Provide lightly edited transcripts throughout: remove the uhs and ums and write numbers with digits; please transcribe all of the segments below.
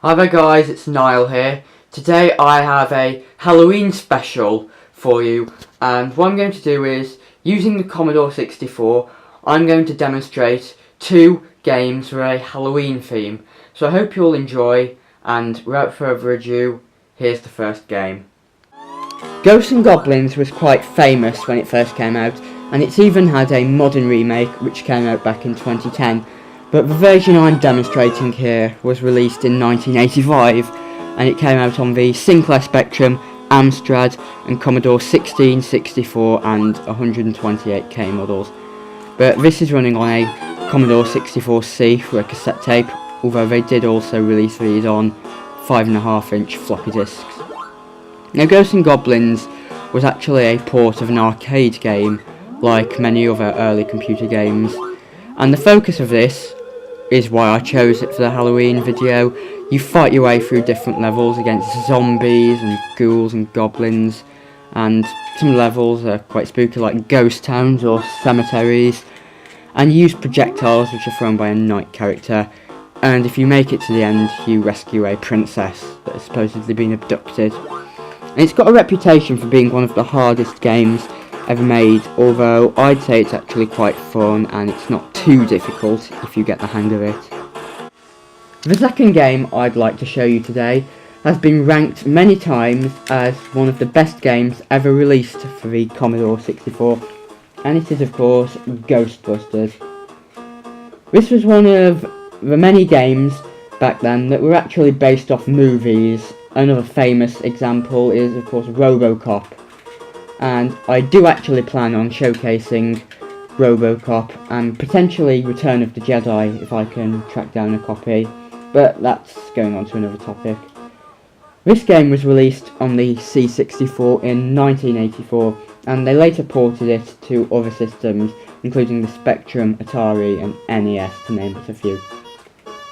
Hi there guys, it's Niall here. Today I have a Halloween special for you, and what I'm going to do is, using the Commodore 64, I'm going to demonstrate two games with a Halloween theme. So I hope you'll enjoy, and without further ado, here's the first game. Ghosts and Goblins was quite famous when it first came out, and it's even had a modern remake which came out back in 2010. But the version I'm demonstrating here was released in 1985, and it came out on the Sinclair Spectrum, Amstrad and Commodore 16, 64 and 128K models. But this is running on a Commodore 64C for a cassette tape, although they did also release these on 5.5-inch floppy disks. Now, Ghosts and Goblins was actually a port of an arcade game, like many other early computer games, and the focus of this is why I chose it for the Halloween video. You fight your way through different levels against zombies and ghouls and goblins, and some levels are quite spooky, like ghost towns or cemeteries, and you use projectiles which are thrown by a knight character, and if you make it to the end you rescue a princess that has supposedly been abducted. And it's got a reputation for being one of the hardest games ever made, although I'd say it's actually quite fun and it's not too difficult if you get the hang of it. The second game I'd like to show you today has been ranked many times as one of the best games ever released for the Commodore 64, and it is of course Ghostbusters. This was one of the many games back then that were actually based off movies. Another famous example is of course RoboCop, and I do actually plan on showcasing RoboCop and potentially Return of the Jedi if I can track down a copy, but that's going on to another topic. This game was released on the C64 in 1984, and they later ported it to other systems, including the Spectrum, Atari and NES, to name but a few.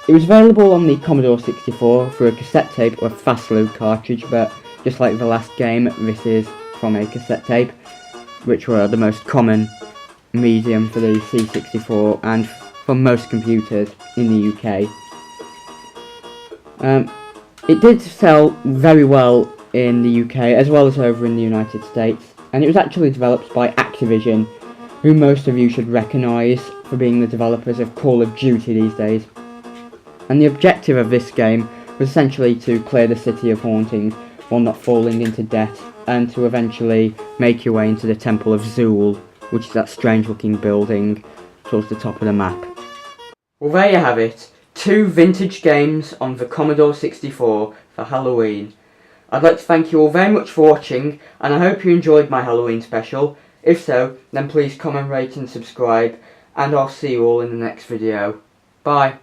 It was available on the Commodore 64 through a cassette tape or a fast load cartridge, but just like the last game, this is from a cassette tape, which were the most common medium for the C64 and for most computers in the UK. It did sell very well in the UK as well as over in the United States, and it was actually developed by Activision, who most of you should recognise for being the developers of Call of Duty these days. And the objective of this game was essentially to clear the city of hauntings while not falling into debt, and to eventually make your way into the Temple of Zool, which is that strange looking building towards the top of the map. Well, there you have it, two vintage games on the Commodore 64 for Halloween. I'd like to thank you all very much for watching, and I hope you enjoyed my Halloween special. If so, then please comment, rate and subscribe, and I'll see you all in the next video. Bye.